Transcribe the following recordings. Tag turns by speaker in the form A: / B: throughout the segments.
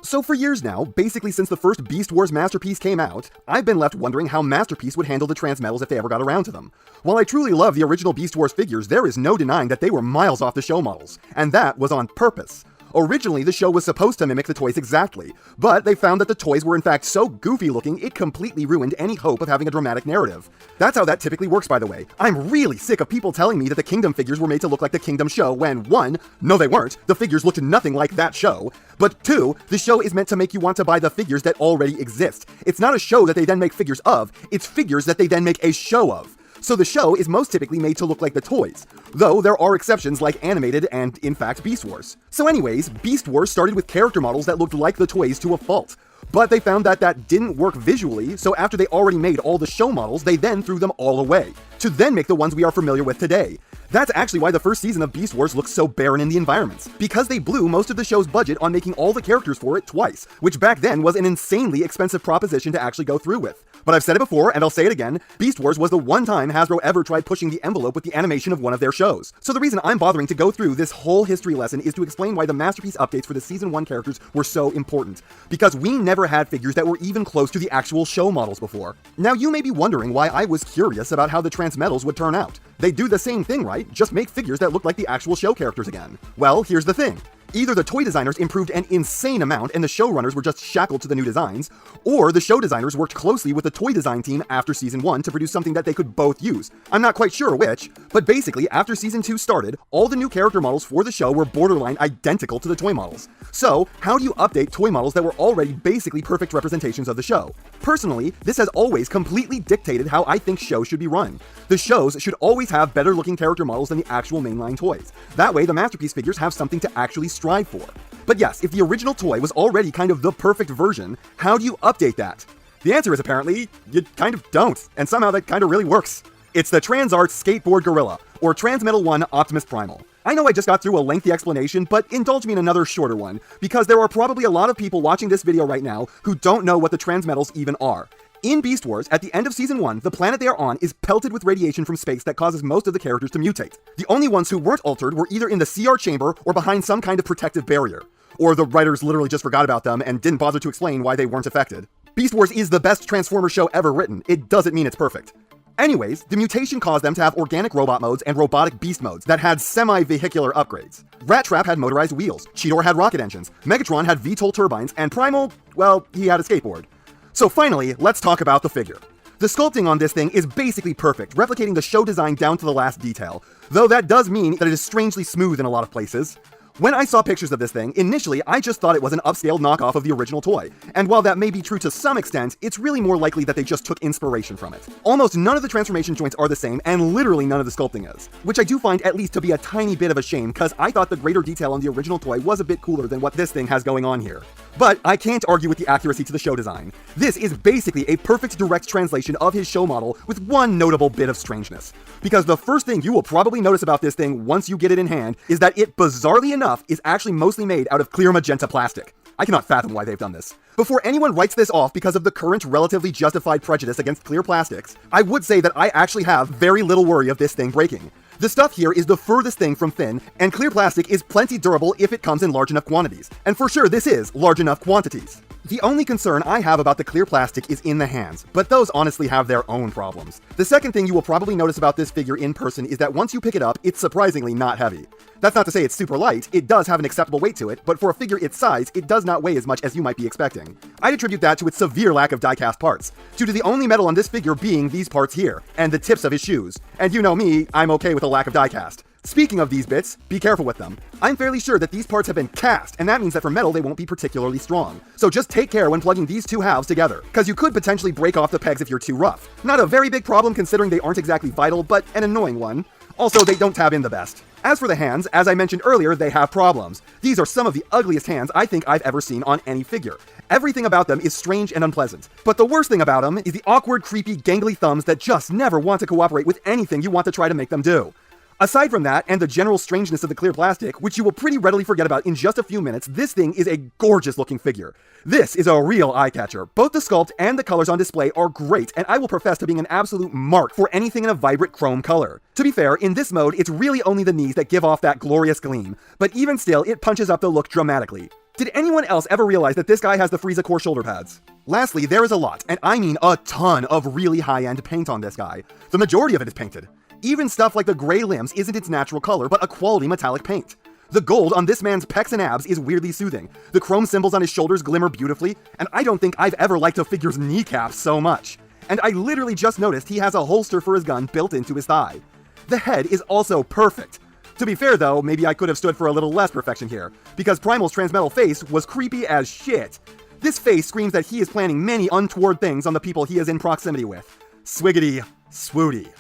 A: So for years now, basically since the first Beast Wars Masterpiece came out, I've been left wondering how Masterpiece would handle the Transmetals if they ever got around to them. While I truly love the original Beast Wars figures, there is no denying that they were miles off the show models, and that was on purpose. Originally, the show was supposed to mimic the toys exactly, but they found that the toys were in fact so goofy looking it completely ruined any hope of having a dramatic narrative. That's how that typically works, by the way. I'm really sick of people telling me that the Kingdom figures were made to look like the Kingdom show when 1, no they weren't, the figures looked nothing like that show, but 2, the show is meant to make you want to buy the figures that already exist. It's not a show that they then make figures of, it's figures that they then make a show of. So the show is most typically made to look like the toys, though there are exceptions like animated and, in fact, Beast Wars. So anyways, Beast Wars started with character models that looked like the toys to a fault. But they found that that didn't work visually, so after they already made all the show models, they then threw them all away, to then make the ones we are familiar with today. That's actually why the first season of Beast Wars looks so barren in the environments, because they blew most of the show's budget on making all the characters for it twice, which back then was an insanely expensive proposition to actually go through with. But I've said it before, and I'll say it again, Beast Wars was the one time Hasbro ever tried pushing the envelope with the animation of one of their shows. So the reason I'm bothering to go through this whole history lesson is to explain why the Masterpiece updates for the Season 1 characters were so important. Because we never had figures that were even close to the actual show models before. Now you may be wondering why I was curious about how the Transmetals would turn out. They do the same thing, right? Just make figures that look like the actual show characters again. Well, here's the thing. Either the toy designers improved an insane amount and the showrunners were just shackled to the new designs, or the show designers worked closely with the toy design team after Season 1 to produce something that they could both use. I'm not quite sure which, but basically, after Season 2 started, all the new character models for the show were borderline identical to the toy models. So, how do you update toy models that were already basically perfect representations of the show? Personally, this has always completely dictated how I think shows should be run. The shows should always have better looking character models than the actual mainline toys. That way, the Masterpiece figures have something to actually strive for. But yes, if the original toy was already kind of the perfect version, how do you update that? The answer is apparently, you kind of don't, and somehow that kind of really works. It's the TransArts Skateboard Gorilla, or Transmetal 1 Optimus Primal. I know I just got through a lengthy explanation, but indulge me in another shorter one, because there are probably a lot of people watching this video right now who don't know what the Transmetals even are. In Beast Wars, at the end of Season 1, the planet they are on is pelted with radiation from space that causes most of the characters to mutate. The only ones who weren't altered were either in the CR chamber or behind some kind of protective barrier. Or the writers literally just forgot about them and didn't bother to explain why they weren't affected. Beast Wars is the best Transformers show ever written. It doesn't mean it's perfect. Anyways, the mutation caused them to have organic robot modes and robotic beast modes that had semi-vehicular upgrades. Rat Trap had motorized wheels, Cheetor had rocket engines, Megatron had VTOL turbines, and Primal, well, he had a skateboard. So finally, let's talk about the figure. The sculpting on this thing is basically perfect, replicating the show design down to the last detail, though that does mean that it is strangely smooth in a lot of places. When I saw pictures of this thing, initially I just thought it was an upscaled knockoff of the original toy, and while that may be true to some extent, it's really more likely that they just took inspiration from it. Almost none of the transformation joints are the same, and literally none of the sculpting is, which I do find at least to be a tiny bit of a shame, because I thought the greater detail on the original toy was a bit cooler than what this thing has going on here. But I can't argue with the accuracy to the show design. This is basically a perfect direct translation of his show model with one notable bit of strangeness. Because the first thing you will probably notice about this thing once you get it in hand is that it, bizarrely enough, is actually mostly made out of clear magenta plastic. I cannot fathom why they've done this. Before anyone writes this off because of the current relatively justified prejudice against clear plastics, I would say that I actually have very little worry of this thing breaking. The stuff here is the furthest thing from thin, and clear plastic is plenty durable if it comes in large enough quantities. And for sure this is large enough quantities. The only concern I have about the clear plastic is in the hands, but those honestly have their own problems. The second thing you will probably notice about this figure in person is that once you pick it up, it's surprisingly not heavy. That's not to say it's super light, it does have an acceptable weight to it, but for a figure its size, it does not weigh as much as you might be expecting. I'd attribute that to its severe lack of die-cast parts, due to the only metal on this figure being these parts here, and the tips of his shoes. And you know me, I'm okay with a lack of die-cast. Speaking of these bits, be careful with them. I'm fairly sure that these parts have been cast, and that means that for metal they won't be particularly strong. So just take care when plugging these two halves together, cause you could potentially break off the pegs if you're too rough. Not a very big problem considering they aren't exactly vital, but an annoying one. Also, they don't tab in the best. As for the hands, as I mentioned earlier, they have problems. These are some of the ugliest hands I think I've ever seen on any figure. Everything about them is strange and unpleasant. But the worst thing about them is the awkward, creepy, gangly thumbs that just never want to cooperate with anything you want to try to make them do. Aside from that, and the general strangeness of the clear plastic, which you will pretty readily forget about in just a few minutes, this thing is a gorgeous looking figure. This is a real eye-catcher. Both the sculpt and the colors on display are great, and I will profess to being an absolute mark for anything in a vibrant chrome color. To be fair, in this mode, it's really only the knees that give off that glorious gleam, but even still, it punches up the look dramatically. Did anyone else ever realize that this guy has the Frieza core shoulder pads? Lastly, there is a lot, and I mean a ton of really high-end paint on this guy. The majority of it is painted. Even stuff like the gray limbs isn't its natural color, but a quality metallic paint. The gold on this man's pecs and abs is weirdly soothing. The chrome symbols on his shoulders glimmer beautifully, and I don't think I've ever liked a figure's kneecaps so much. And I literally just noticed he has a holster for his gun built into his thigh. The head is also perfect. To be fair though, maybe I could have stood for a little less perfection here, because Primal's Transmetal face was creepy as shit. This face screams that he is planning many untoward things on the people he is in proximity with. Swiggity swooty.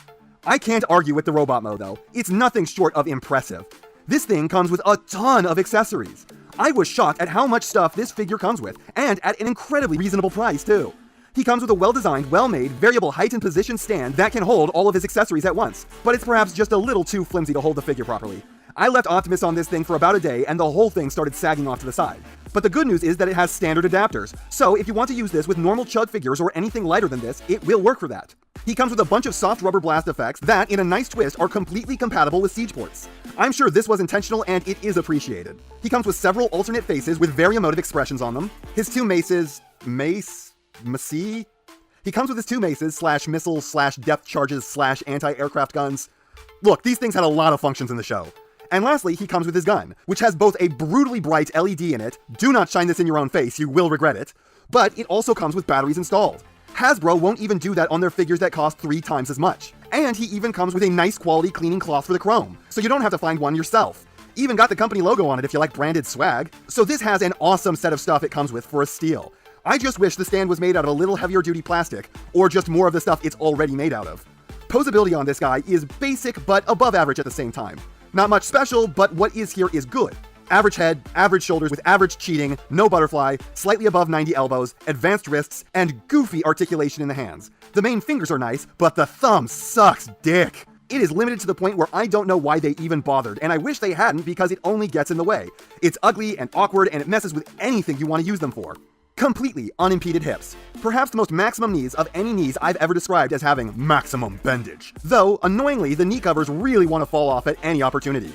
A: I can't argue with the robot mode though, it's nothing short of impressive. This thing comes with a ton of accessories. I was shocked at how much stuff this figure comes with, and at an incredibly reasonable price too. He comes with a well-designed, well-made, variable height and position stand that can hold all of his accessories at once, but it's perhaps just a little too flimsy to hold the figure properly. I left Optimus on this thing for about a day and the whole thing started sagging off to the side. But the good news is that it has standard adapters, so if you want to use this with normal chug figures or anything lighter than this, it will work for that. He comes with a bunch of soft rubber blast effects that, in a nice twist, are completely compatible with siege ports. I'm sure this was intentional and it is appreciated. He comes with several alternate faces with very emotive expressions on them. His two maces... Mace? He comes with his two maces, / missiles, / depth charges, / anti-aircraft guns. Look, these things had a lot of functions in the show. And lastly, he comes with his gun, which has both a brutally bright LED in it, do not shine this in your own face, you will regret it, but it also comes with batteries installed. Hasbro won't even do that on their figures that cost 3 times as much. And he even comes with a nice quality cleaning cloth for the chrome, so you don't have to find one yourself. Even got the company logo on it if you like branded swag. So this has an awesome set of stuff it comes with for a steal. I just wish the stand was made out of a little heavier duty plastic, or just more of the stuff it's already made out of. Posability on this guy is basic but above average at the same time. Not much special, but what is here is good. Average head, average shoulders with average cheating, no butterfly, slightly above 90 elbows, advanced wrists, and goofy articulation in the hands. The main fingers are nice, but the thumb sucks dick. It is limited to the point where I don't know why they even bothered, and I wish they hadn't because it only gets in the way. It's ugly and awkward and it messes with anything you want to use them for. Completely unimpeded hips. Perhaps the most maximum knees of any knees I've ever described as having maximum bendage. Though, annoyingly, the knee covers really want to fall off at any opportunity.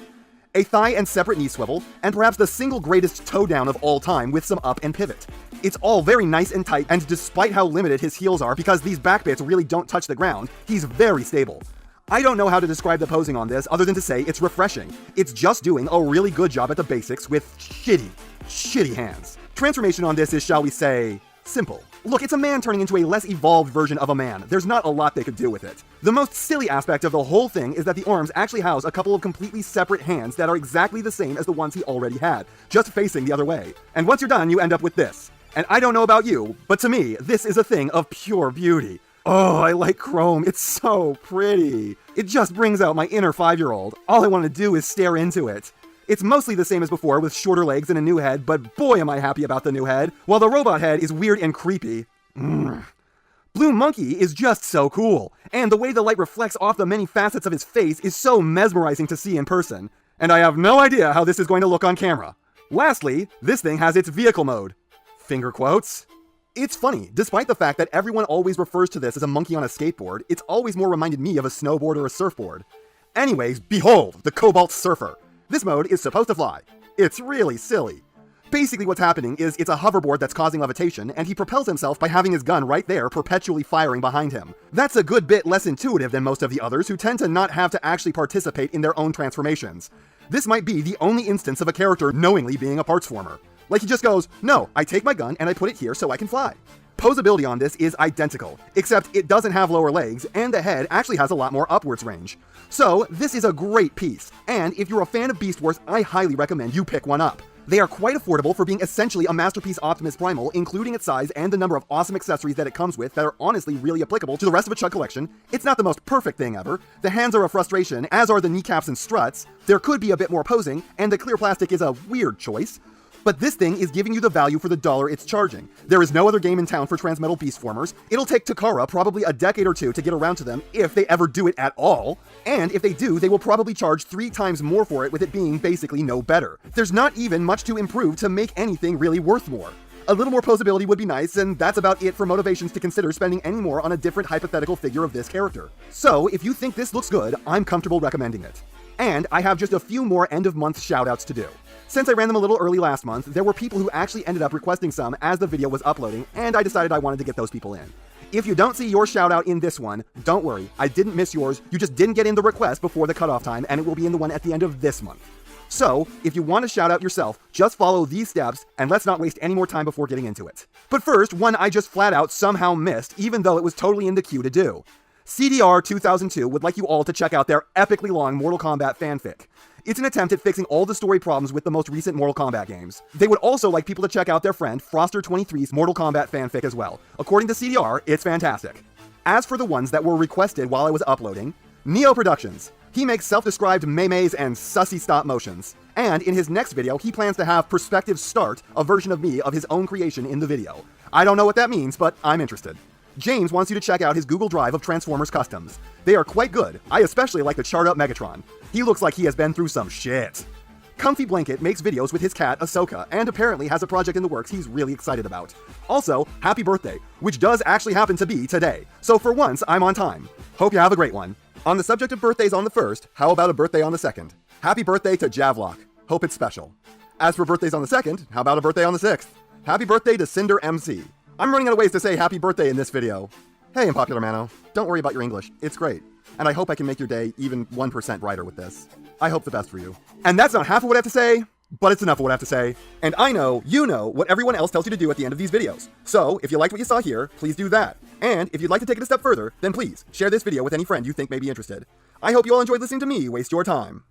A: A thigh and separate knee swivel, and perhaps the single greatest toe down of all time with some up and pivot. It's all very nice and tight, and despite how limited his heels are because these back bits really don't touch the ground, he's very stable. I don't know how to describe the posing on this other than to say it's refreshing. It's just doing a really good job at the basics with shitty hands. Transformation on this is, shall we say, simple. Look, it's a man turning into a less evolved version of a man. There's not a lot they could do with it. The most silly aspect of the whole thing is that the arms actually house a couple of completely separate hands that are exactly the same as the ones he already had, just facing the other way. And once you're done, you end up with this. And I don't know about you, but to me, this is a thing of pure beauty. Oh, I like chrome. It's so pretty. It just brings out my inner 5-year-old. All I want to do is stare into it. It's mostly the same as before with shorter legs and a new head, but boy am I happy about the new head, while the robot head is weird and creepy. Blue Monkey is just so cool, and the way the light reflects off the many facets of his face is so mesmerizing to see in person, and I have no idea how this is going to look on camera. Lastly, this thing has its vehicle mode. Finger quotes. It's funny, despite the fact that everyone always refers to this as a monkey on a skateboard, it's always more reminded me of a snowboard or a surfboard. Anyways, behold, the Cobalt Surfer. This mode is supposed to fly. It's really silly. Basically what's happening is it's a hoverboard that's causing levitation, and he propels himself by having his gun right there perpetually firing behind him. That's a good bit less intuitive than most of the others who tend to not have to actually participate in their own transformations. This might be the only instance of a character knowingly being a parts former. Like he just goes, no, I take my gun and I put it here so I can fly. Posability on this is identical, except it doesn't have lower legs, and the head actually has a lot more upwards range. So, this is a great piece, and if you're a fan of Beast Wars, I highly recommend you pick one up. They are quite affordable for being essentially a masterpiece Optimus Primal, including its size and the number of awesome accessories that it comes with that are honestly really applicable to the rest of a Chug collection. It's not the most perfect thing ever. The hands are a frustration, as are the kneecaps and struts. There could be a bit more posing, and the clear plastic is a weird choice. But this thing is giving you the value for the dollar it's charging. There is no other game in town for Transmetal Beastformers. It'll take Takara probably a decade or two to get around to them, if they ever do it at all. And if they do, they will probably charge 3 times more for it, with it being basically no better. There's not even much to improve to make anything really worth more. A little more posability would be nice, and that's about it for motivations to consider spending any more on a different hypothetical figure of this character. So, if you think this looks good, I'm comfortable recommending it. And I have just a few more end-of-month shoutouts to do. Since I ran them a little early last month, there were people who actually ended up requesting some as the video was uploading, and I decided I wanted to get those people in. If you don't see your shout out in this one, don't worry, I didn't miss yours, you just didn't get in the request before the cutoff time, and it will be in the one at the end of this month. So, if you want to shout out yourself, just follow these steps, and let's not waste any more time before getting into it. But first, one I just flat out somehow missed, even though it was totally in the queue to do. CDR 2002 would like you all to check out their epically long Mortal Kombat fanfic. It's an attempt at fixing all the story problems with the most recent Mortal Kombat games. They would also like people to check out their friend Froster23's Mortal Kombat fanfic as well. According to CDR, it's fantastic. As for the ones that were requested while I was uploading, Neo Productions. He makes self-described memes and sussy stop motions. And in his next video, he plans to have Perspective start a version of me of his own creation in the video. I don't know what that means, but I'm interested. James wants you to check out his Google Drive of Transformers customs. They are quite good. I especially like the charred up Megatron. He looks like he has been through some shit. Comfy Blanket makes videos with his cat, Ahsoka, and apparently has a project in the works he's really excited about. Also, happy birthday, which does actually happen to be today. So for once, I'm on time. Hope you have a great one. On the subject of birthdays on the 1st, how about a birthday on the 2nd? Happy birthday to Javlock. Hope it's special. As for birthdays on the 2nd, how about a birthday on the 6th? Happy birthday to Cinder MC. I'm running out of ways to say happy birthday in this video. Hey, Unpopular Mano, don't worry about your English, it's great. And I hope I can make your day even 1% brighter with this. I hope the best for you. And that's not half of what I have to say, but it's enough of what I have to say. And I know, you know, what everyone else tells you to do at the end of these videos. So, if you liked what you saw here, please do that. And if you'd like to take it a step further, then please, share this video with any friend you think may be interested. I hope you all enjoyed listening to me waste your time.